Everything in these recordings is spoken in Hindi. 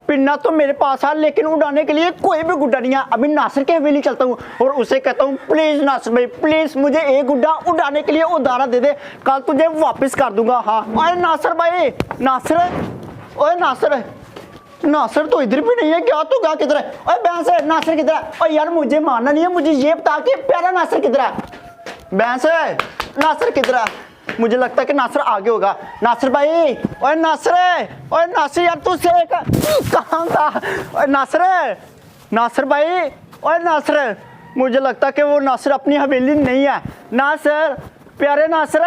पिन्ना तो मेरे पास है लेकिन उड़ाने के लिए कोई भी गुड्डा नहीं है। अभी नासिर के हवेली चलता हूँ और उसे कहता हूँ प्लीज नासिर भाई प्लीज मुझे एक गुड्डा उड़ाने के लिए उधारा दे दे, कल तुझे वापस कर दूंगा। हाँ अरे नासिर भाई, नासिर, ओए नासिर, नासिर तो इधर भी नहीं है क्या? तू क्या किधर है? ओए भैंस है, नासिर किधर है? ओए यार मुझे मानना नहीं है, मुझे ये बता के प्यारा नासिर किधर है? भैंस है, नासिर किधर है? मुझे लगता है कि नासिर आगे होगा। नासिर भाई, ओए नासिर, ओए नासिर यार तू से कहाँ था? ओए नासिर, नासिर भाई, ओए नासिर, मुझे लगता है कि वो नासिर अपनी हवेली नहीं है। नासिर, प्यारे नासिर,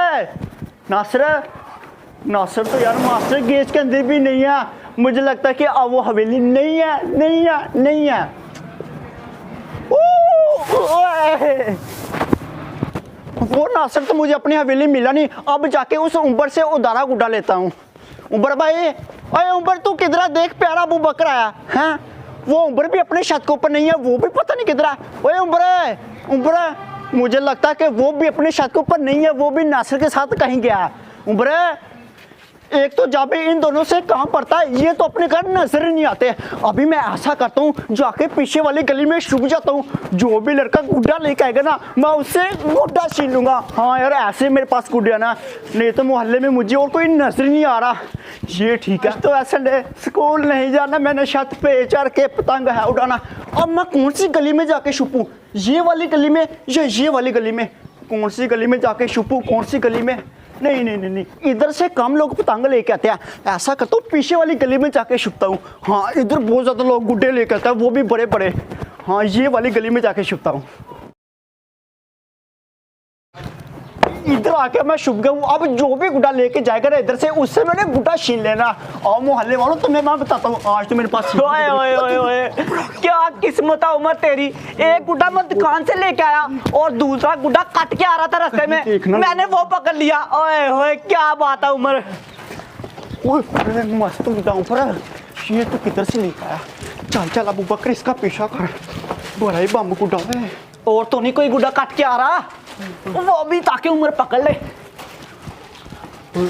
नासिर, नासिर तो यार मास्टर गेज के अंदर भी नहीं है। मुझे लगता है कि अब वो हवेली नहीं है, नहीं है, नहीं है। वो नासिर तो मुझे अपनी हवेली मिला नहीं। अब जाके उस उम्बर से उधारा गुड्डा लेता हूँ। उम्बर भाई, अरे उम्बर तू किधर? देख प्यारा अबू बकर आया है। वो उम्बर भी अपने छत के ऊपर नहीं है, वो भी पता नहीं किधर है। ओए उम्बर, उम्बर, मुझे लगता है कि वो भी अपने छत के ऊपर नहीं है, वो भी नासिर के साथ कहीं गया है। उम्बर, एक तो जब इन दोनों से काम पड़ता है ये तो अपने घर नजर नहीं आते। अभी मैं ऐसा करता हूँ जाके पीछे वाली गली में छुप जाता हूँ, जो भी लड़का गुड्डा लेके आएगा ना मैं उससे गुड्डा छीन लूंगा। हाँ यार ऐसे मेरे पास गुड्डा ना, नहीं तो मोहल्ले में मुझे और कोई नजर नहीं आ रहा। ये ठीक है। तो ऐसे स्कूल नहीं जाना, मैंने छत पे चढ़ के पतंग है उड़ाना। अब मैं कौन सी गली में जाके छुपूँ? ये वाली गली में या ये वाली गली में? कौन सी गली में जाके छुपूँ? कौन सी गली में? नहीं नहीं नहीं नहीं, इधर से कम लोग पतंग लेके आते हैं। ऐसा करता हूँ पीछे वाली गली में जाके छुपता हूँ। हाँ इधर बहुत ज्यादा लोग गुड्डे लेके आते हैं, वो भी बड़े बड़े। हाँ ये वाली गली में जाके छुपता हूँ। इधर आके मैं छुप गया हूँ। अब जो भी गुड्डा लेके जाएगा ना इधर से, उससे मैंने गुड्डा छीन लेना। और मोहल्ले वालों तुम्हें मैं बताता हूँ, आज तो मेरे पास ओए ओए ओए ओए, क्या किस्मत है उमर तेरी। एक गुड्डा मैं दुकान से लेके आया और दूसरा गुड्डा कट के आ रहा था रास्ते में, मैंने वो पकड़ लिया। ओए ओए क्या बात है उमर। ओए मस्त गुड्डा ऊपर, ये तो किधर से लेके आया? चल चल अबू बकर इसका पीछा कर, बड़ा ही बम गुड्डा है। और तो नहीं कोई गुड्डा कट के आ रहा, वो भी ताकि उमर पकड़ ले।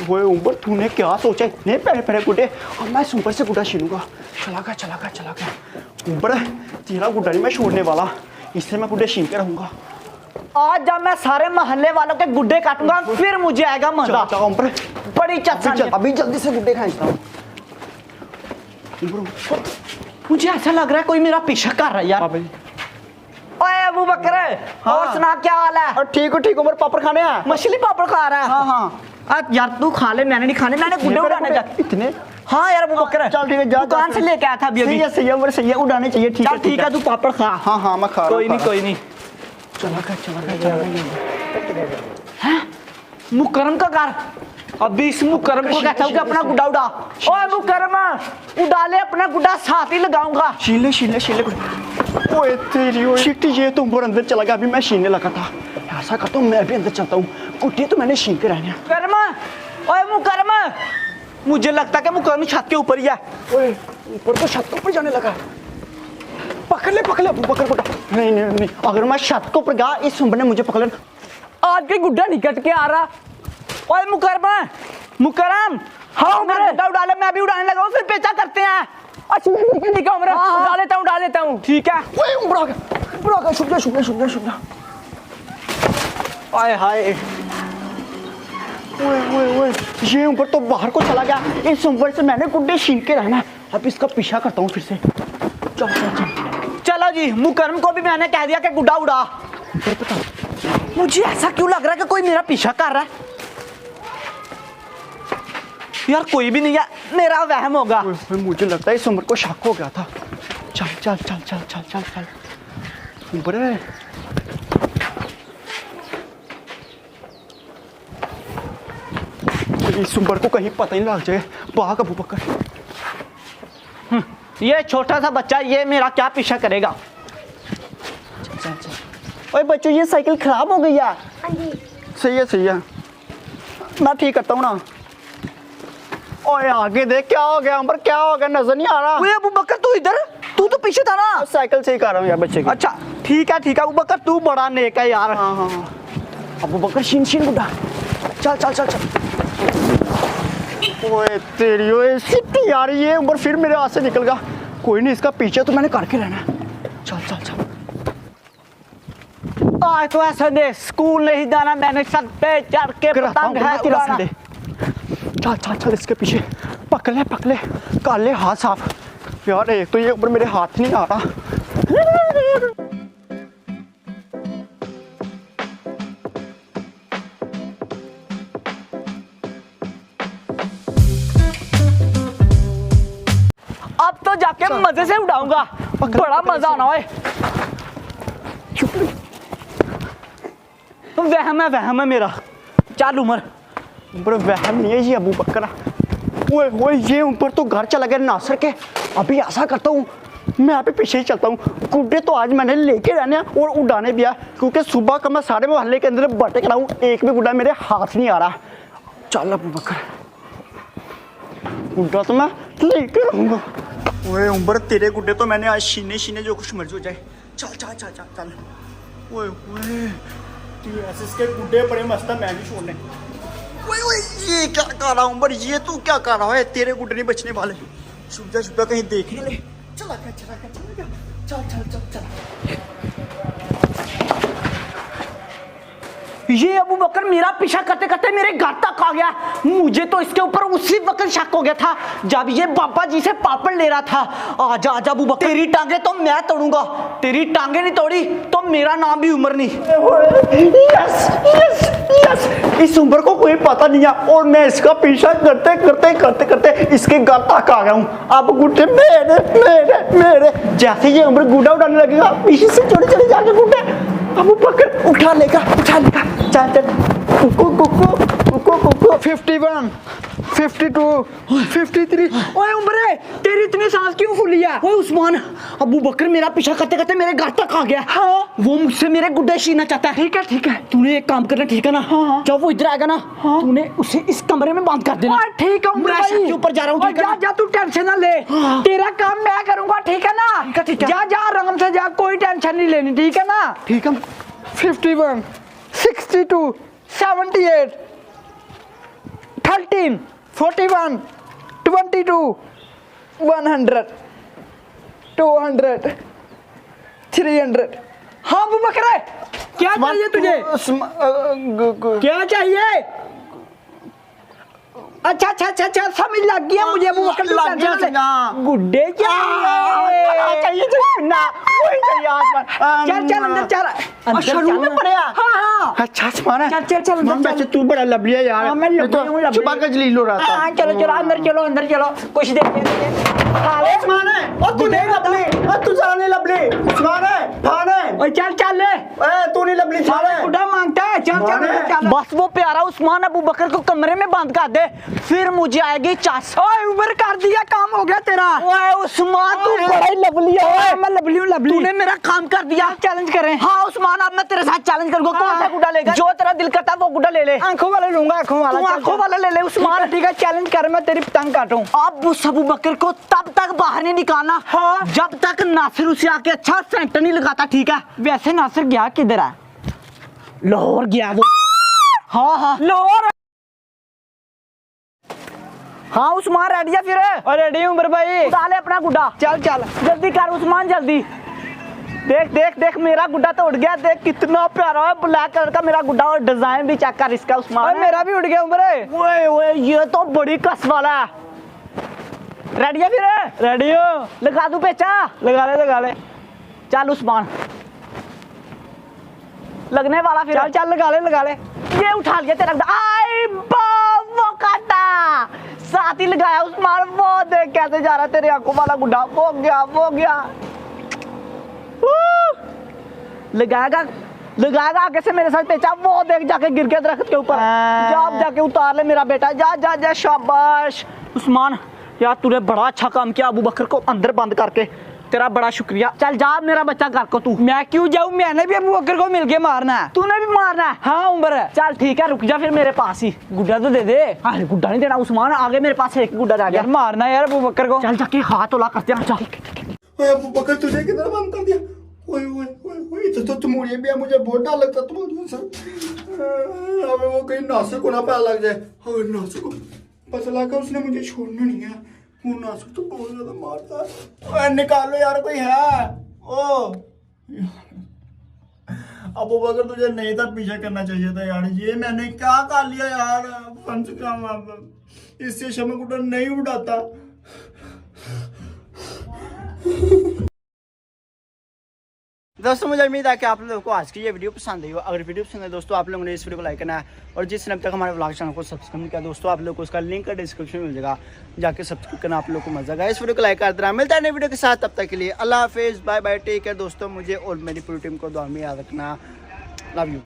ओए उमर तूने क्या सोचा? इतने प्यारे प्यारे गुड्डे, और मैं ऊपर से गुड्डा छीनूंगा। चला गया चला गया चला गया। उमर तेरा गुड्डा नहीं मैं छोड़ने वाला, इससे मैं गुड्डे छीन के रहूंगा। आज जब मैं सारे मोहल्ले वालों के गुड्डे काटूंगा फिर मुझे आएगा मजा। उमर बड़ी चल, अभी जल्दी से गुड्डे खाएंगे। मुझे ऐसा लग रहा है कोई मेरा पीछा कर रहा है यार। ओए अबू बकर, हाँ। और सुना क्या हाल है? ठीक हो ठीक उमर, पापड़ खाने हैं? मछली पापड़ खा रहा है? हाँ हाँ यार तू खा ले, मैंने नहीं खाने, मैंने गुड्डे उड़ाने जा। इतने? हाँ यार अबू बकर, चल ठीक है जा, दुकान से लेके आया था अभी अभी। सही है उमर, सही है, उड़ाने चाहिए। ठीक है ठीक है तू पापड़ खा। हाँ हाँ मैं खा रहा हूँ। कोई नहीं कोई नहीं। चला हैं मुकरम का घर, अभी इस मुकरम को कहता हूँ कि अपना गुड्डा उड़ा। ओए मुकरम उड़ा ले अपना गुड्डा, साथ ही लगाऊंगा। शीले शीले शीले ओए तेरी ओए शिट, ये तो ऊपर अंदर चला गया। अभी मैं छीनने लगा था। ऐसा करता हूँ मैं भी अंदर चलता हूँ, गुड्डे तो मैंने छीन के रहने। मुकरम, ओए मुकरम, मुझे लगता है कि मुकरम छत के ऊपर ही है। ओए ऊपर तो छत के ऊपर जाने लगा। पकड़ ले पकड़ गुड्डा। नहीं नहीं नहीं, अगर मैं छत के ऊपर गया इस उम्र ने मुझे पकड़ लेना। आज के गुड्डा निकट के आ रहा। ओए मुकरम, मुकरम, हाँ उमर गुड्डा उड़ा ले, मैं भी उड़ाने लगा हूँ, फिर पेचा करते हैं। अच्छा ठीक है उमर, उड़ा लेता हूँ ठीक है। ओए उमर आ गया, शुभ जा। आए हाय, ओए ये ऊपर तो बाहर को चला गया। इस ऊपर से मैंने गुड्डे छीन के रहना है। अब इसका पीछा करता हूँ फिर से। चलो जी, मुकरम को भी मैंने कह दिया कि गुड्डा उड़ा। मुझे ऐसा क्यों लग रहा है कि कोई मेरा पीछा कर रहा है यार? कोई भी नहीं है, मेरा वहम होगा। मुझे लगता है इस उम्र को शक हो गया था। चल उम्र इस उम्र को कहीं पता ही लग जाए। भाग अबू बकर। ये छोटा सा बच्चा ये मेरा क्या पीछा करेगा? चल ओए बच्चों, ये साइकिल खराब हो गई है। सही है, मैं ठीक करता हूँ ना। ओए आगे देख, क्या हो गया उमर, क्या हो गया? नजर नहीं आ रहा। ओए अबू बकर तू इधर, तू तो पीछे था ना। साइकिल से ही कर रहा हूँ यार बच्चे की। अच्छा ठीक है अबू बकर, तू बड़ा नेक है यार। हाँ अबू बकर छीन गुड्डा। चल ओए तेरी ओए सिटी यार, ये उमर फिर मेरे हाथ से निकल गया। कोई नहीं, इसका पीछे तो मैंने करके रहना है। चल चल चल। आज तो ऐसा दे स्कूल नहीं जाना, मैंने छत पे चढ़ के पतंग है उड़ाना। चल चल चल, इसके पीछे पकड़ ले कर ले हाथ साफ। यार एक तो ये ऊपर मेरे हाथ नहीं आ रहा। अब तो जाके मजे से उड़ाऊंगा, बड़ा मजा आना है। वहम है मेरा। चल उमर। ऊपर वहम नहीं है ये अबू बकर। ओए ओए, ये ऊपर तो घर चला गया नासर के। अभी ऐसा करता हूँ, मैं यहाँ पे पीछे ही चलता हूँ। गुड्डे तो आज मैंने लेके रहने हैं और उड़ाने भी है, क्योंकि सुबह का मैं सारे मोहल्ले के अंदर भटक रहा हूँ, एक भी गुड्डा मेरे हाथ नहीं आ रहा। चल अबू बकर, गुड्डा तो मैं लेके रहूँगा। ओए उम्र, तेरे गुड्डे तो मैंने आज शीने जो कुछ मर्जी हो जाए। चल चल चल चल चल। ओए ओए, TSS के गुड्डे बड़े मस्त है, मैं नहीं छोड़ने। ओए ओए, ये क्या कर रहा हूँ उम्र, ये तू क्या कर रहा है? तेरे गुड्डे नहीं बचने वाले। शुभा कहीं देख नहीं ले। चला गया। चल। ये अबू बकर मेरा पीछा करते करते मेरे घर तक आ गया। मुझे तो इसके ऊपर उसी वक्त शक हो गया था जब ये बाबा जी से पापड़ ले रहा था। आजा अबू बकर, तेरी टांगे तो मैं तोड़ूंगा। तेरी टांगे नहीं तोड़ी तो मेरा नाम भी उमर नहीं। यस, इस उम्र को कोई पता नहीं है और मैं इसका पीछा करते इसके घर तक आ गया हूँ। अब गुड्डे मेरे जैसे ये उम्र गुड्डा उड़ाने लगेगा, पीछे से चढ़े जाके गुड्डे अबू बकर उठा लेगा। चल 51, 52, 53। ओए उमरे, तेरी इतनी सांस क्यों फूली है? ओए उस्मान, अबू बकर मेरा पीछा करते करते मेरे घर तक आ गया। हाँ, वो मुझसे मेरे गुड्डे छीनना चाहता है। ठीक है, तूने एक काम करना, ठीक है ना? हाँ। जब वो इधर आएगा ना, तूने उसे इस कमरे में बंद कर देना। ठीक है उमर भाई, मैं ऊपर जा रहा हूँ। जा तू टेंशन ना ले, तेरा काम मैं करूंगा, ठीक है ना? ठीक है। जा आराम से जा, कोई टेंशन नहीं लेनी, ठीक है ना? ठीक है। 51, 62, 78, 13, 41, 22, 100, 200, 300। हाँ अबू बकर, क्या चाहिए तुझे? क्या चाहिए? अच्छा समझ लग गया मुझे अबू बकर। गुड्डे चाहिए चल अंदर चल में पड़े। हाँ अच्छा सामान है। चल वैसे तू बड़ा लबलिया यार। हाँ, मैं लबलिया हूँ, लबलिया। सुबह का जलील हो रहा था। हाँ चलो अंदर चलो कुछ देर। सामान है और तू नहीं लबली, और तू जाने लबली। सामान है, भान है। ओए चल ले। तू नहीं लबली, सामान है। गुड्डा मांगता है। चल बस वो प्यारा उस्मान अबू बकर को कमरे में बंद कर दे, फिर मुझे आएगी चास। ओए ऊपर कर दिया, काम हो गया तेरा। ओए उस्मान तू बड़ा ही लबली है। मैं लबली हूँ, लबली। तूने मेरा काम कर दिया। चैलेंज करें? हाँ उस्मान, अब मैं तेरे साथ चैलेंज करूंगा। कौन सा गुड्डा लेगा? जो तेरा दिल करता है वो गुड्डा ले ले। आंखों वाला लूंगा, आंखों वाला ले ले उस्मान। ठीक है, चैलेंज कर, मैं तेरी पतंग काटूं। अब उस अबू बकर को तब तक बाहर नहीं निकालना जब तक नासिर उसे आके अच्छा सेंटर नहीं लगाता, ठीक है? वैसे नासिर गया किधर है? लाहौर गया वो। हाँ लाहौर। हाँ उस्मान रेडी है फिर? रेडी हूँ भाई। उठा ले अपना गुड्डा। चल जल्दी कर उस्मान, जल्दी। देख मेरा गुड्डा तो उड़ गया। देख कितना प्यारा है, ब्लैक कलर का मेरा गुड्डा, और डिजाइन भी चेक कर इसका उस्मान। मेरा भी उड़ गया उम्र। ओए ये तो बड़ी कस वाला है। रेडी है फिर? रेडी हो? लगा दूं पेचा? लगा ले। चल उस्मान, लगने वाला फिर। चल लगा ले। ये उठा लिया तेरा गुड्डा। आई वो काटा, साथ ही लगाया उस्मान। वो देख कैसे जा रहा है तेरे आंखों वाला गुड्डा। वो गया। लगाएगा आगे से मेरे साथ पेचा। वो देख जाके गिर के दरख्त के ऊपर। जाके उतार ले मेरा बेटा। जा शाबाश उस्मान, यार तूने बड़ा अच्छा काम किया अबू बकर को अंदर बंद करके। तेरा बड़ा शुक्रिया। चल जा मेरा बच्चा घर को। तू? मैं क्यों जाऊं, मैंने भी अबू बकर को मिलके मारना है। तूने भी मारना है? हाँ उम्र। चल ठीक है, रुक जा फिर मेरे पास ही। गुड्डा तो दे दे। अरे गुड्डा नहीं देना उस्मान, आगे मेरे पास एक गुड्डा जा गया। मारना यार अबू बकर को। चल जाके हाथ उला करते हैं। चल अबू बकर तुझे किधर बंद कर दिया? ओए तो मुझे भी मुझे बहुत डर लगता तुमसे। अबे वो कहीं नासिर को ना पता लग जाए। और नासिर को पता लगा उसने मुझे छोड़ना नहीं है। वो नासुक तो बहुत ज्यादा मारता है। ओए निकालो यार, कोई है? ओ अबू बकर, तुझे नहीं था पीछा करना चाहिए था यार, ये मैंने क्या कर लिया यार। कम से कम अब इससे शम्मा कुटर नहीं उड़ाता। दोस्तों मुझे उम्मीद है कि आप लोगों को आज की ये वीडियो पसंद आई हो। अगर वीडियो पसंद है दोस्तों, आप लोगों ने इस वीडियो को लाइक करना है, और जिसने अब तक हमारे व्लॉग चैनल को सब्सक्राइब नहीं किया दोस्तों, आप लोगों को उसका लिंक डिस्क्रिप्शन में मिल जाएगा, जाके सब्सक्राइब करना आप लोगों को मजा आएगा। इस वीडियो को लाइक कर देना। मिलता है नई वीडियो के साथ, तब तक के लिए अल्लाह हाफिज़, बाय बाय, टेक केयर दोस्तों। मुझे और मेरी पूरी टीम को दुआ में याद रखना। Love you.